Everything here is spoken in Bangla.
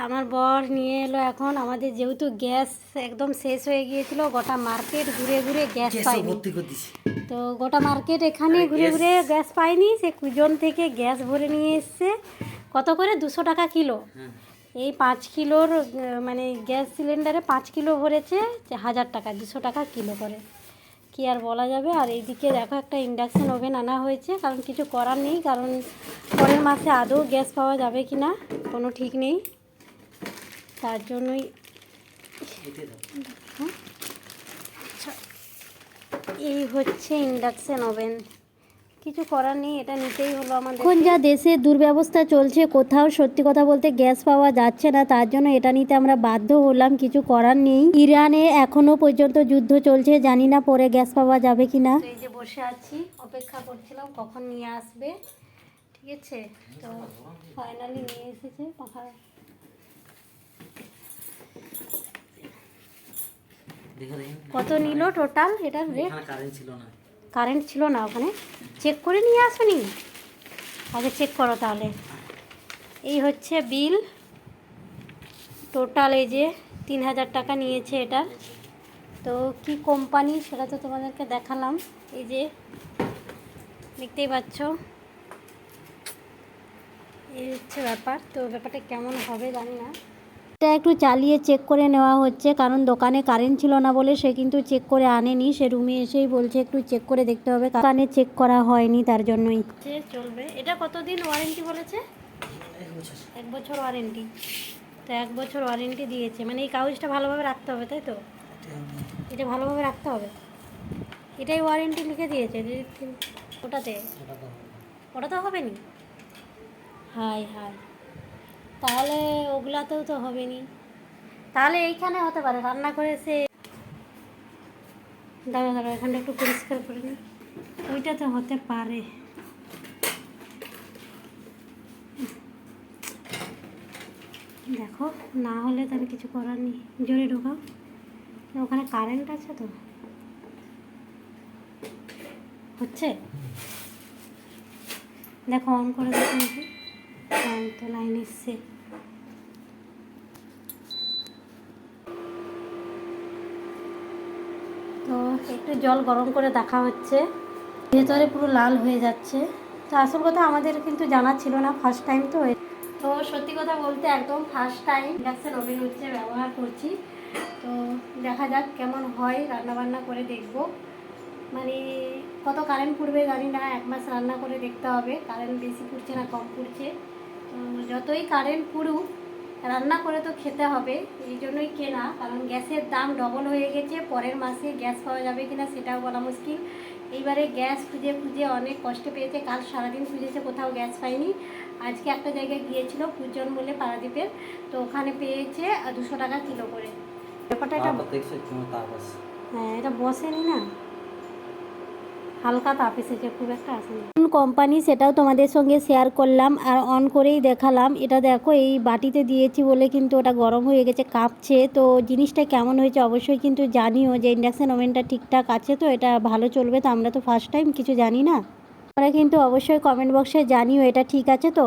আমার বর নিয়ে এলো এখন। আমাদের যেহেতু গ্যাস একদম শেষ হয়ে গিয়েছিল, গোটা মার্কেট ঘুরে ঘুরে গ্যাস পাইনি, তো গোটা মার্কেট এখানে ঘুরে ঘুরে গ্যাস পাইনি। সে কুজন থেকে গ্যাস ভরে নিয়ে এসছে। কত করে? 200 টাকা কিলো। এই 5 কিলোর মানে গ্যাস সিলিন্ডারে 5 কিলো ভরেছে 1000 টাকা, 200 টাকা কিলো করে। কি আর বলা যাবে। আর এইদিকে দেখো একটা ইন্ডাকশান ওভেন আনা হয়েছে, কারণ কিছু করার নেই, কারণ পরের মাসে আদৌ গ্যাস পাওয়া যাবে কি না কোনো ঠিক নেই, তার জন্যই এই হচ্ছে ইন্ডাকশান ওভেন। কিছু করার নেই, এটা নিতেই হলো আমাদের। এখন যা দেশে দুর্ব্যবস্থা চলছে, কোথাও সত্যি কথা বলতে গ্যাস পাওয়া যাচ্ছে না, তার জন্য এটা নিতে আমরা বাধ্য হলাম, কিছু করার নেই। ইরানে এখনো পর্যন্ত যুদ্ধ চলছে, জানি না পরে গ্যাস পাওয়া যাবে কিনা। এই যে বসে আছি, অপেক্ষা করছিলাম কখন নিয়ে আসবে, ঠিক আছে। তো ফাইনালি নিয়ে এসেছে। পাখা কত নিল টোটাল এটার রেট? কারেন্ট ছিল না ওখানে, চেক করে নিয়ে আসুনি? আগে চেক করো তাহলে। এই হচ্ছে বিল টোটাল, এই যে 3000 টাকা নিয়েছে এটার। তো কি কোম্পানি সেটা তো তোমাদেরকে দেখালাম, এই যে দেখতেই পাচ্ছ। এই হচ্ছে ব্যাপার। তো ব্যাপারটা কেমন হবে জানি না, এটা একটু চালিয়ে চেক করে নেওয়া হচ্ছে, কারণ দোকানে কারেন্ট ছিল না বলে সে কিন্তু চেক করে আনেনি। সে রুমে এসেই বলছে একটু চেক করে দেখতে হবে, দোকানে চেক করা হয়নি, তার জন্যই। চলবে। এটা কতদিন ওয়ারেন্টি বলেছে? 1 বছর ওয়ারেন্টি। তো 1 বছর ওয়ারেন্টি দিয়েছে, মানে এই কাগজটা ভালোভাবে রাখতে হবে, তাই তো? এটা ভালোভাবে রাখতে হবে, এটাই ওয়ারেন্টি লিখে দিয়েছে। ওটাতে ওটা তো হবে নি। হাই হাই, তাহলে ওগুলাতেও তো হবে নি, তাহলে এইখানে হতে পারে রান্না করে সে। দাঁড়া দাঁড়া, এখানটা একটু পরিষ্কার করে নি, ওইটাতে হতে পারে। দেখো, না হলে তাহলে কিছু করার নেই, জোরে ঢোকাও। ওখানে কারেন্ট আছে তো, হচ্ছে। দেখো অন করে দেখো নাকি। হ্যাঁ, তো লাইন এসছে। তো একটু জল গরম করে দেখা হচ্ছে, ভেতরে পুরো লাল হয়ে যাচ্ছে। তো আসল কথা আমাদের কিন্তু জানা ছিল না, ফার্স্ট টাইম তো। তো সত্যি কথা বলতে একদম ফার্স্ট টাইম ইন্ডাকশান ওভেন হচ্ছে ব্যবহার করছি। তো দেখা যাক কেমন হয়, রান্নাবান্না করে দেখব। মানে কত কারেন্ট পুড়বে জানি না, 1 মাস রান্না করে দেখতে হবে কারেন্ট বেশি পুড়ছে না কম পুড়ছে। তো যতই কারেন্ট পুড়ুক, রান্না করে তো খেতে হবে, এই জন্যই কেনা। কারণ গ্যাসের দাম ডবল হয়ে গেছে, পরের মাসে গ্যাস পাওয়া যাবে কিনা সেটাও বলা মুশকিল। এইবারে গ্যাস খুঁজে খুঁজে অনেক কষ্ট পেয়েছে, কাল সারাদিন খুঁজেছে, কোথাও গ্যাস পাইনি। আজকে একটা জায়গায় গিয়েছিল কুজন বলে পারাদ্বীপের, তো ওখানে পেয়েছে 200 টাকা কিলো করে। ব্যাপারটা এটা, হ্যাঁ এটা বসেনি না, হালকা তাপ এসেছে, খুব একটা আসেনি। কোম্পানি সেটাও তোমাদের সঙ্গে শেয়ার করলাম, আর অন করেই দেখালাম। এটা দেখো, এই বাটিতে দিয়েছি বলে কিন্তু ওটা গরম হয়ে গেছে, কাঁপছে। তো জিনিসটা কেমন হয়েছে অবশ্যই কিন্তু জানিও, যে ইন্ডাকশান ওভেনটা ঠিকঠাক আছে তো, এটা ভালো চলবে তো। আমরা তো ফার্স্ট টাইম কিছু জানি না, তোমরা কিন্তু অবশ্যই কমেন্ট বক্সে জানিও এটা ঠিক আছে তো।